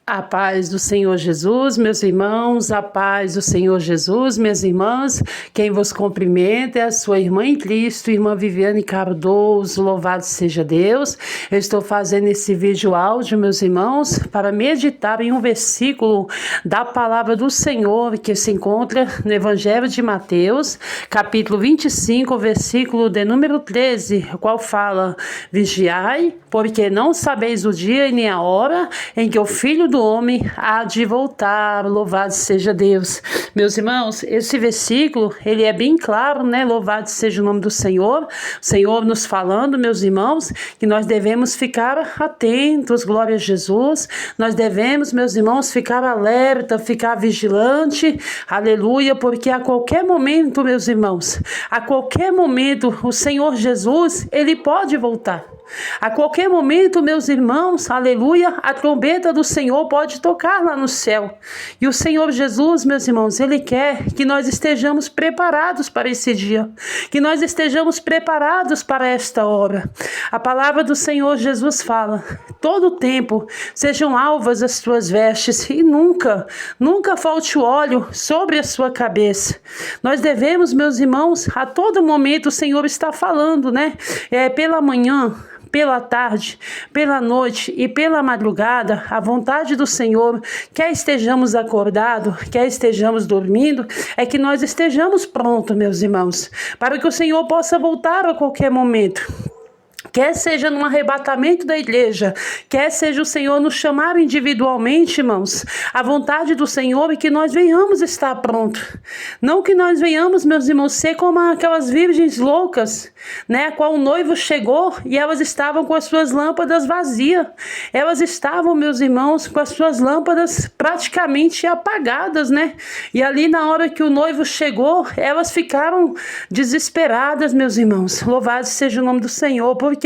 A paz do Senhor Jesus, meus irmãos, a paz do Senhor Jesus, minhas irmãs, quem vos cumprimenta é a sua irmã em Cristo, irmã Viviane Cardoso, louvado seja Deus. Eu estou fazendo esse vídeo áudio, meus irmãos, para meditar em um versículo da palavra do Senhor que se encontra no Evangelho de Mateus, capítulo 25, versículo de número 13, o qual fala: vigiai, porque não sabeis o dia e nem a hora em que o Filho do Homem há de voltar. Louvado seja Deus. Meus irmãos, esse versículo, ele é bem claro, né? Louvado seja o nome do Senhor. O Senhor nos falando, meus irmãos, que nós devemos ficar atentos, glória a Jesus. Nós devemos, meus irmãos, ficar alerta, ficar vigilante, aleluia, porque a qualquer momento, meus irmãos, a qualquer momento, o Senhor Jesus, ele pode voltar. A qualquer momento, meus irmãos, aleluia, a trombeta do Senhor pode tocar lá no céu. E o Senhor Jesus, meus irmãos, Ele quer que nós estejamos preparados para esse dia, que nós estejamos preparados para esta hora. A palavra do Senhor Jesus fala: todo o tempo sejam alvas as tuas vestes e nunca falte o óleo sobre a sua cabeça. Nós devemos, meus irmãos, a todo momento o Senhor está falando, né? Pela manhã, pela tarde, pela noite e pela madrugada, a vontade do Senhor, quer estejamos acordados, quer estejamos dormindo, é que nós estejamos prontos, meus irmãos, para que o Senhor possa voltar a qualquer momento. Quer seja num arrebatamento da igreja, quer seja o Senhor nos chamar individualmente, irmãos, a vontade do Senhor é que nós venhamos estar prontos. Não que nós venhamos, meus irmãos, ser como aquelas virgens loucas, né, a qual o noivo chegou e elas estavam com as suas lâmpadas vazias. Elas estavam, meus irmãos, com as suas lâmpadas praticamente apagadas, né? E ali na hora que o noivo chegou, elas ficaram desesperadas, meus irmãos. Louvado seja o nome do Senhor. Por quê?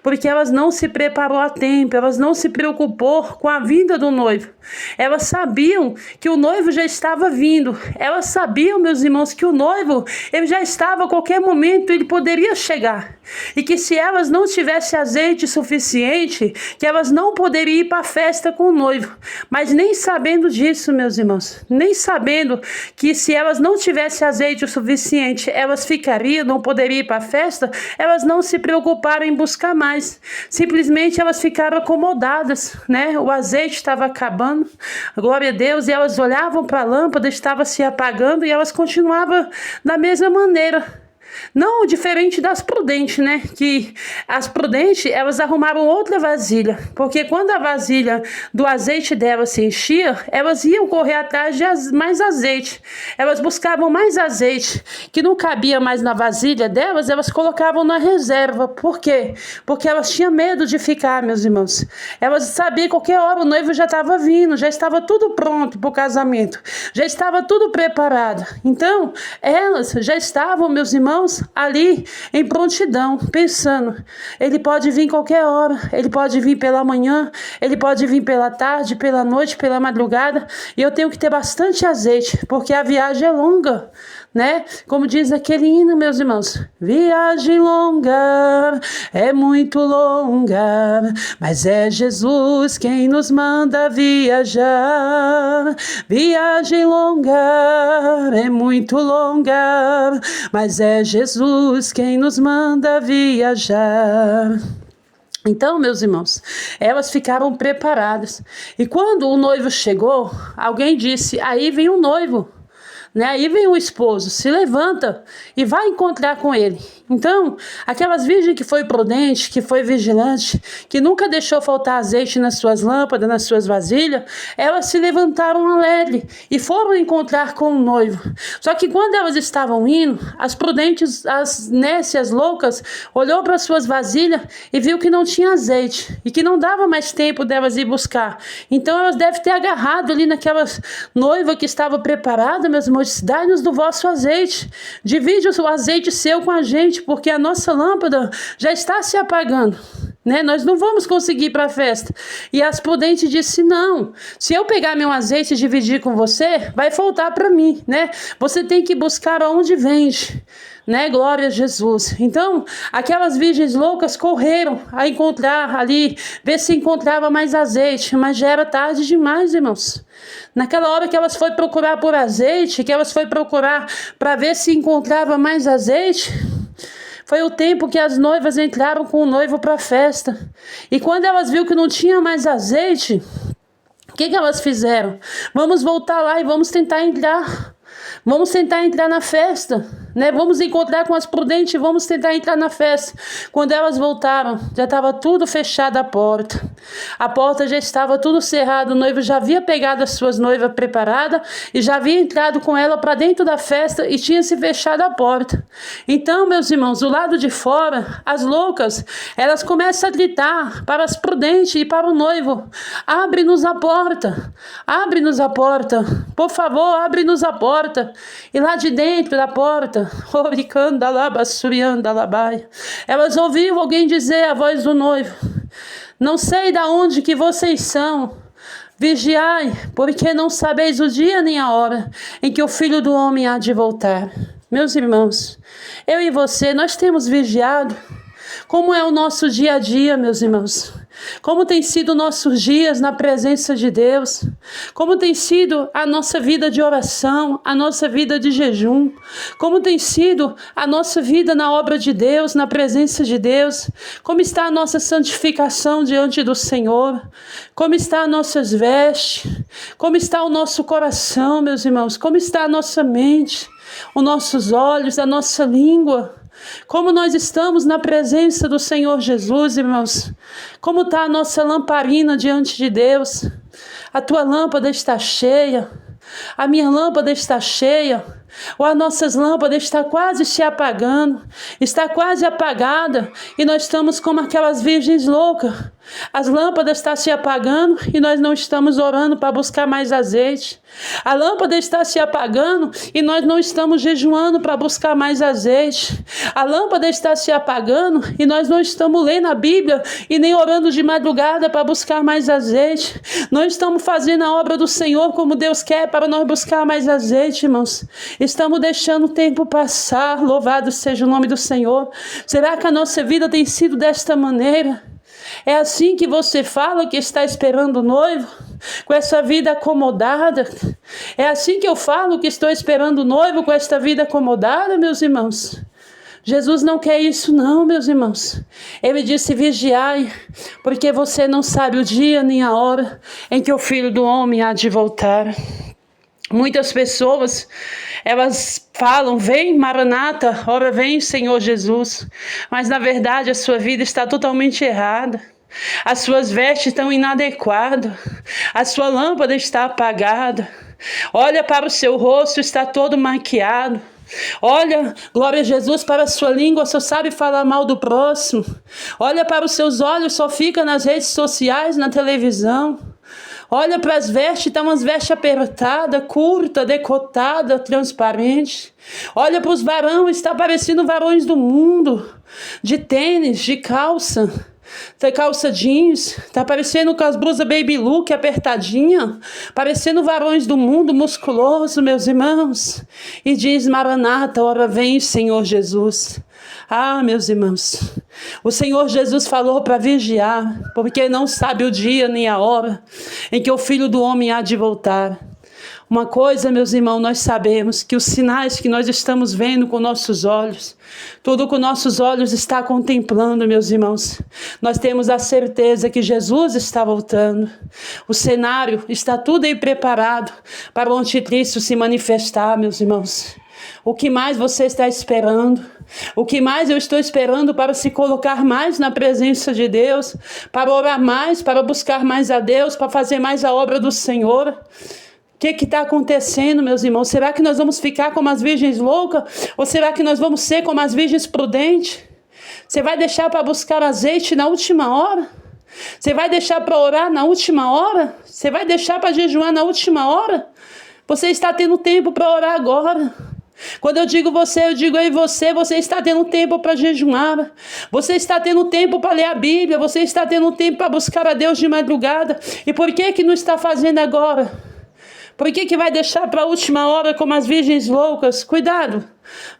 Porque elas não se preparou a tempo, elas não se preocupou com a vinda do noivo. Elas sabiam que o noivo já estava vindo. Elas sabiam, meus irmãos, que o noivo, ele já estava a qualquer momento, ele poderia chegar. E que se elas não tivessem azeite suficiente, que elas não poderiam ir para a festa com o noivo. Mas nem sabendo disso, meus irmãos, nem sabendo que se elas não tivessem azeite o suficiente, elas ficariam, não poderiam ir para a festa, elas não se preocuparam em buscar mais. Simplesmente elas ficaram acomodadas, né? O azeite estava acabando, glória a Deus, e elas olhavam para a lâmpada, estava se apagando e elas continuavam da mesma maneira. Não diferente das prudentes, né? Que as prudentes, elas arrumaram outra vasilha, porque quando a vasilha do azeite delas se enchia, elas iam correr atrás de mais azeite. Elas buscavam mais azeite, que não cabia mais na vasilha delas, elas colocavam na reserva. Por quê? Porque elas tinham medo de ficar, meus irmãos. Elas sabiam que qualquer hora o noivo já estava vindo, já estava tudo pronto para o casamento, já estava tudo preparado. Então, elas já estavam, meus irmãos, ali em prontidão, pensando: ele pode vir qualquer hora, ele pode vir pela manhã, ele pode vir pela tarde, pela noite, pela madrugada, e eu tenho que ter bastante azeite, porque a viagem é longa, né? Como diz aquele hino, meus irmãos: viagem longa, é muito longa, mas é Jesus quem nos manda viajar. Viagem longa, é muito longa, mas é Jesus quem nos manda viajar. Então, meus irmãos, elas ficaram preparadas. E quando o noivo chegou, alguém disse: aí vem o noivo. Né? Aí vem o esposo, se levanta e vai encontrar com ele. Então, aquelas virgens que foi prudente, que foi vigilante, que nunca deixou faltar azeite nas suas lâmpadas, nas suas vasilhas, elas se levantaram alegre e foram encontrar com o noivo. Só que quando elas estavam indo, as prudentes, as nécias loucas, olhou para suas vasilhas e viu que não tinha azeite e que não dava mais tempo delas ir buscar. Então elas devem ter agarrado ali naquela noiva que estava preparada, meus irmãos: dai-nos do vosso azeite, divide o azeite seu com a gente, porque a nossa lâmpada já está se apagando. né? Nós não vamos conseguir ir para a festa. E as prudentes disse, não, se eu pegar meu azeite e dividir com você, vai faltar para mim, né? Você tem que buscar aonde vende, né? Glória a Jesus. Então, aquelas virgens loucas correram a encontrar ali, ver se encontrava mais azeite, mas já era tarde demais, irmãos. Naquela hora que elas foram procurar por azeite, que elas foram procurar para ver se encontrava mais azeite, foi o tempo que as noivas entraram com o noivo para a festa. E quando elas viram que não tinha mais azeite, o que elas fizeram? Vamos voltar lá e vamos tentar entrar. Vamos tentar entrar na festa, né? Vamos encontrar com as prudentes e vamos tentar entrar na festa. Quando elas voltaram, já estava tudo fechado a porta. A porta já estava tudo cerrada. O noivo já havia pegado as suas noivas preparadas e já havia entrado com ela para dentro da festa e tinha se fechado a porta. Então, meus irmãos, do lado de fora, as loucas, elas começam a gritar para as prudentes e para o noivo: abre-nos a porta, abre-nos a porta, por favor, abre-nos a porta. E lá de dentro da porta, elas ouviram alguém dizer a voz do noivo: não sei de onde que vocês são, vigiai, porque não sabeis o dia nem a hora em que o Filho do Homem há de voltar. Meus irmãos, eu e você, nós temos vigiado. Como é o nosso dia a dia, meus irmãos? Como tem sido nossos dias na presença de Deus? Como tem sido a nossa vida de oração, a nossa vida de jejum? Como tem sido a nossa vida na obra de Deus, na presença de Deus? Como está a nossa santificação diante do Senhor? Como está as nossas vestes? Como está o nosso coração, meus irmãos? Como está a nossa mente, os nossos olhos, a nossa língua? Como nós estamos na presença do Senhor Jesus, irmãos? Como está a nossa lamparina diante de Deus? A tua lâmpada está cheia? A minha lâmpada está cheia? Ou as nossas lâmpadas estão quase se apagando? Está quase apagada e nós estamos como aquelas virgens loucas. As lâmpadas estão se apagando e nós não estamos orando para buscar mais azeite. A lâmpada está se apagando e nós não estamos jejuando para buscar mais azeite. A lâmpada está se apagando e nós não estamos lendo a Bíblia e nem orando de madrugada para buscar mais azeite. Não estamos fazendo a obra do Senhor como Deus quer para nós buscar mais azeite, irmãos. Estamos deixando o tempo passar. Louvado seja o nome do Senhor. Será que a nossa vida tem sido desta maneira? É assim que você fala que está esperando o noivo? Com essa vida acomodada? É assim que eu falo que estou esperando o noivo com esta vida acomodada, meus irmãos? Jesus não quer isso não, meus irmãos. Ele disse: vigiai, porque você não sabe o dia nem a hora em que o Filho do Homem há de voltar. Muitas pessoas, elas falam: vem Maranata, ora vem Senhor Jesus. Mas na verdade a sua vida está totalmente errada. As suas vestes estão inadequadas. A sua lâmpada está apagada. Olha para o seu rosto, está todo maquiado. Olha, glória a Jesus, para a sua língua, só sabe falar mal do próximo. Olha para os seus olhos, só fica nas redes sociais, na televisão. Olha para as vestes, estão umas vestes apertadas, curta, decotada, transparente. Olha para os varões, está parecendo varões do mundo, de tênis, de calça. Tem calça jeans, tá parecendo com as blusas baby look apertadinha, parecendo varões do mundo musculoso, meus irmãos. E diz: Maranata, ora vem Senhor Jesus. Ah, meus irmãos, o Senhor Jesus falou para vigiar, porque não sabe o dia nem a hora em que o Filho do Homem há de voltar. Uma coisa, meus irmãos, nós sabemos que os sinais que nós estamos vendo com nossos olhos, tudo que nossos olhos está contemplando, meus irmãos, nós temos a certeza que Jesus está voltando. O cenário está tudo aí preparado para o anticristo se manifestar, meus irmãos. O que mais você está esperando? O que mais eu estou esperando para se colocar mais na presença de Deus, para orar mais, para buscar mais a Deus, para fazer mais a obra do Senhor? O que está acontecendo, meus irmãos? Será que nós vamos ficar como as virgens loucas? Ou será que nós vamos ser como as virgens prudentes? Você vai deixar para buscar azeite na última hora? Você vai deixar para orar na última hora? Você vai deixar para jejuar na última hora? Você está tendo tempo para orar agora. Quando eu digo você, eu digo eu e você. Você está tendo tempo para jejuar. Você está tendo tempo para ler a Bíblia. Você está tendo tempo para buscar a Deus de madrugada. E por que não está fazendo agora? Por que vai deixar para a última hora como as virgens loucas? Cuidado.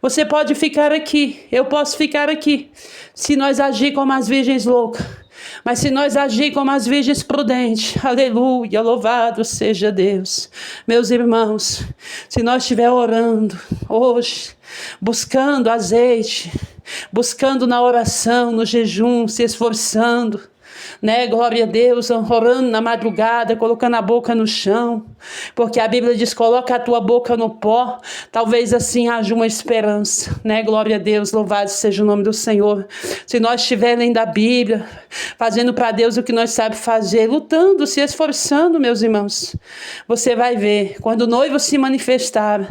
Você pode ficar aqui. Eu posso ficar aqui. Se nós agir como as virgens loucas. Mas se nós agir como as virgens prudentes, aleluia, louvado seja Deus. Meus irmãos, se nós estiver orando hoje, buscando azeite, buscando na oração, no jejum, se esforçando, né? Glória a Deus, orando na madrugada, colocando a boca no chão, porque a Bíblia diz, coloca a tua boca no pó, talvez assim haja uma esperança, né? Glória a Deus, louvado seja o nome do Senhor. Se nós estivermos lendo a Bíblia, fazendo para Deus o que nós sabemos fazer, lutando, se esforçando, meus irmãos, você vai ver, quando o noivo se manifestar,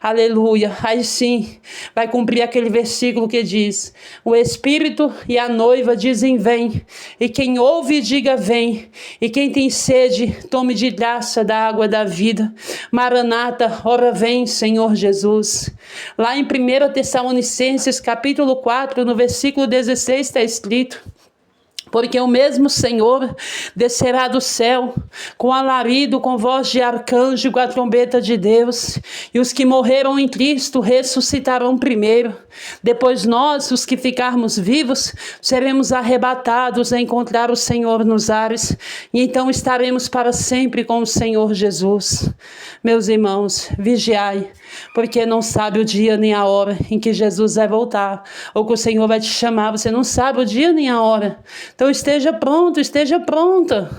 aleluia, aí sim, vai cumprir aquele versículo que diz, o Espírito e a noiva dizem vem, e quem ouve diga vem, e quem tem sede, tome de graça da água da vida. Maranata, ora vem, Senhor Jesus. Lá em 1 Tessalonicenses, capítulo 4, no versículo 16, está escrito, porque o mesmo Senhor descerá do céu com alarido, com voz de arcanjo, com a trombeta de Deus, e os que morreram em Cristo ressuscitarão primeiro. Depois nós, os que ficarmos vivos, seremos arrebatados a encontrar o Senhor nos ares, e então estaremos para sempre com o Senhor Jesus. Meus irmãos, vigiai, porque não sabe o dia nem a hora em que Jesus vai voltar, ou que o Senhor vai te chamar, você não sabe o dia nem a hora. Então esteja pronto, esteja pronta.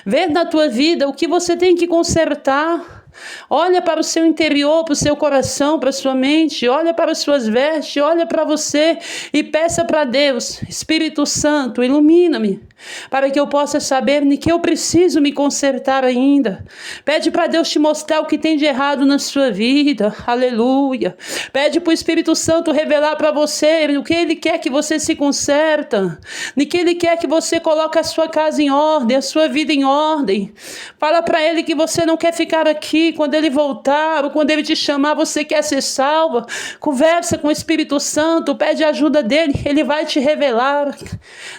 Vê na tua vida o que você tem que consertar. Olha para o seu interior, para o seu coração, para a sua mente, olha para as suas vestes, olha para você e peça para Deus, Espírito Santo, ilumina-me, para que eu possa saber em que eu preciso me consertar ainda. Pede para Deus te mostrar o que tem de errado na sua vida, aleluia. Pede para o Espírito Santo revelar para você o que Ele quer que você se conserta, em que Ele quer que você coloque a sua casa em ordem, a sua vida em ordem. Fala para Ele que você não quer ficar aqui, quando Ele voltar, ou quando Ele te chamar, você quer ser salva. Conversa com o Espírito Santo, pede a ajuda dEle, Ele vai te revelar.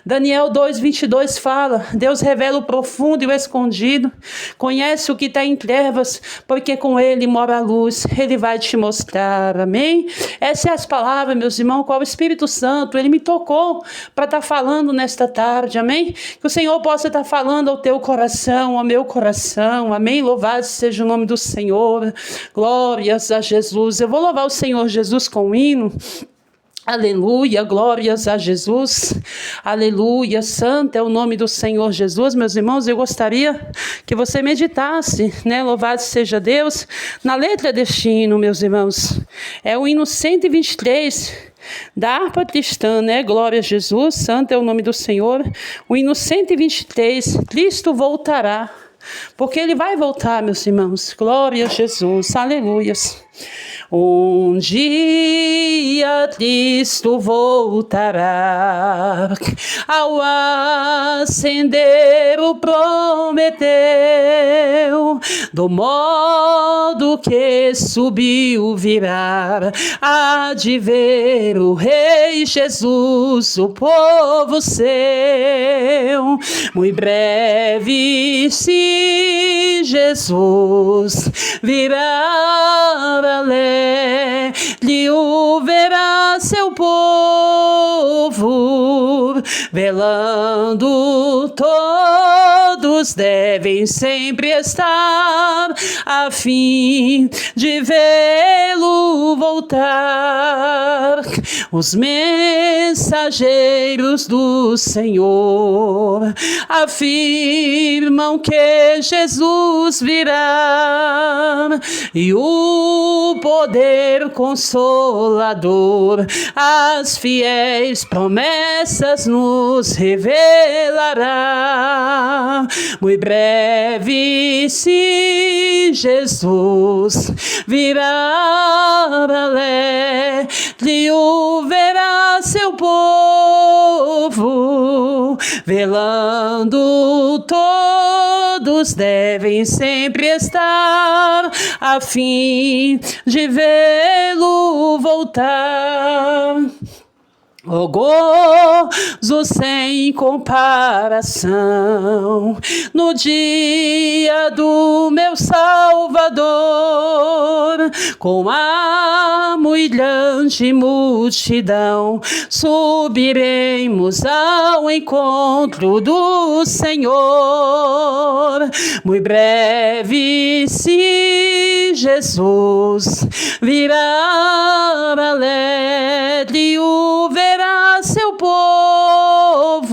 Daniel 2:22 fala, Deus revela o profundo e o escondido, conhece o que está em trevas, porque com Ele mora a luz, Ele vai te mostrar, amém? Essas são as palavras, meus irmãos, qual o Espírito Santo, Ele me tocou para estar falando nesta tarde, amém? Que o Senhor possa estar falando ao teu coração, ao meu coração, amém? Louvado seja o nome do Senhor, glórias a Jesus. Eu vou louvar o Senhor Jesus com um hino. Aleluia, glórias a Jesus, aleluia, santo é o nome do Senhor Jesus. Meus irmãos, eu gostaria que você meditasse, né, louvado seja Deus, na letra deste hino, meus irmãos, é o hino 123, da harpa cristã, né, glória a Jesus, santo é o nome do Senhor, o hino 123, Cristo voltará, porque Ele vai voltar, meus irmãos, glória a Jesus, aleluias. Um dia Cristo voltará, ao acender o prometeu, do modo que subiu virá, há de ver o Rei Jesus, o povo seu, muito breve se Jesus virá alegre, o verá seu povo, velando todos devem sempre estar, a fim de vê-lo voltar. Os mensageiros do Senhor afirmam que Jesus virá, e o poder consolador as fiéis promessas nos revelará. Muito breve, se Jesus virá alegre, o verá seu povo, velando todos devem sempre estar, a fim de vê-lo voltar. O gozo sem comparação no dia do meu Salvador, com a muito grande multidão subiremos ao encontro do Senhor. Muito breve, se Jesus virá alegre, o verá seu povo,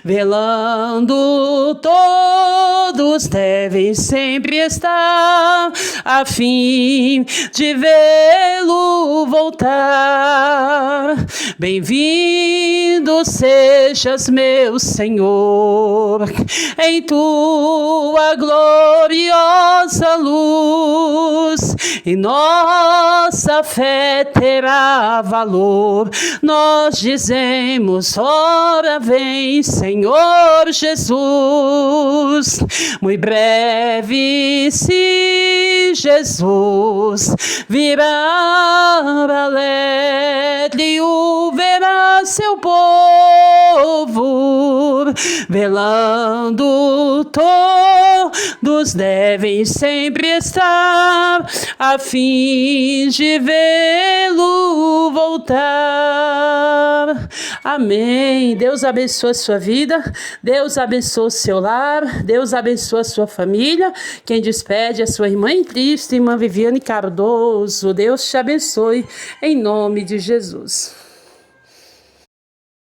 velando todos devem sempre estar, a fim de vê-lo voltar. Bem-vindo sejas, meu Senhor, em tua gloriosa luz, e nossa fé terá valor. Nós dizemos: ora vem, Senhor Jesus. Muito breve, se Jesus virá alegre, o verá seu povo, velando todos devem sempre estar, a fim de vê-lo voltar. Amém. Deus abençoe a sua vida, Deus abençoe o seu lar, Deus abençoe a sua família. Quem despede é a sua irmã em Cristo, irmã Viviane Cardoso. Deus te abençoe, em nome de Jesus.